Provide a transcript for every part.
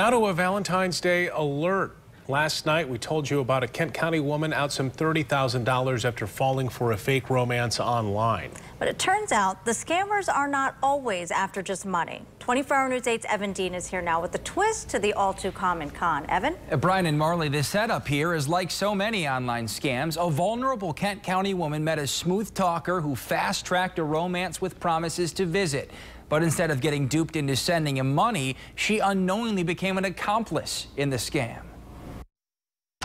Now to a Valentine's Day alert. Last night, we told you about a Kent County woman out some $30,000 after falling for a fake romance online. But it turns out the scammers are not always after just money. 24-Hour News 8's Evan Dean is here now with a twist to the all-too-common con. Evan? Brian and Marley, the setup here is like so many online scams. A vulnerable Kent County woman met a smooth talker who fast-tracked a romance with promises to visit. But instead of getting duped into sending him money, she unknowingly became an accomplice in the scam.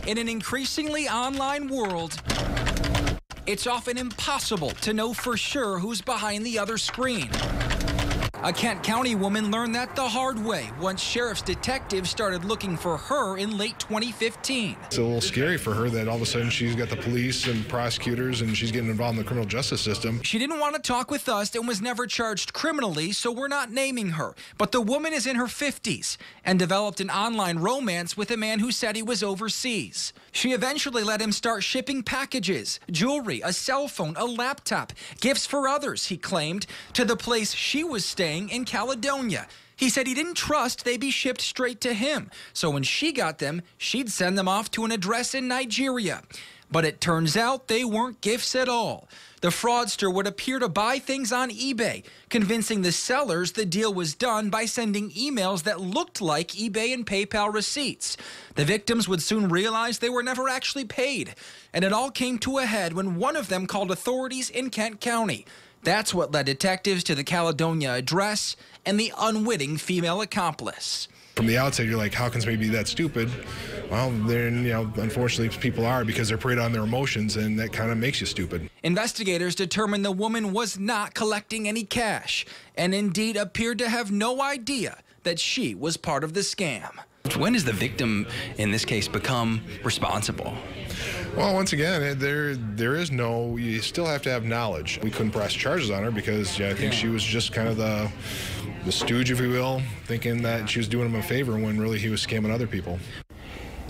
In an increasingly online world, it's often impossible to know for sure who's behind the other screen. A Kent County woman learned that the hard way once sheriff's detectives started looking for her in late 2015. It's a little scary for her that all of a sudden she's got the police and prosecutors and she's getting involved in the criminal justice system. She didn't want to talk with us and was never charged criminally, so we're not naming her. But the woman is in her 50s and developed an online romance with a man who said he was overseas. She eventually let him start shipping packages, jewelry, a cell phone, a laptop, gifts for others, he claimed, to the place she was staying in Caledonia. He said he didn't trust they'd be shipped straight to him, so when she got them, she'd send them off to an address in Nigeria. But it turns out they weren't gifts at all. The fraudster would appear to buy things on eBay, convincing the sellers the deal was done by sending emails that looked like eBay and PayPal receipts. The victims would soon realize they were never actually paid, and it all came to a head when one of them called authorities in Kent County. That's what led detectives to the Caledonia address and the unwitting female accomplice. From the outset, you're like, how can somebody be that stupid? Well, then, unfortunately, people are because they're preyed on their emotions, and that kind of makes you stupid. Investigators determined the woman was not collecting any cash and indeed appeared to have no idea that she was part of the scam. When does the victim, in this case, become responsible? Well, once again, there is no, you still have to have knowledge. We couldn't press charges on her because I think she was just kind of the stooge, if you will, thinking that she was doing him a favor when really he was scamming other people.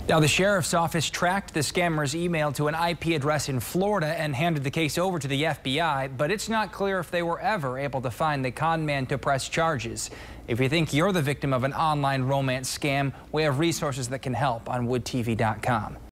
Now, the sheriff's office tracked the scammer's email to an IP address in Florida and handed the case over to the FBI, but it's not clear if they were ever able to find the con man to press charges. If you think you're the victim of an online romance scam, we have resources that can help on woodtv.com.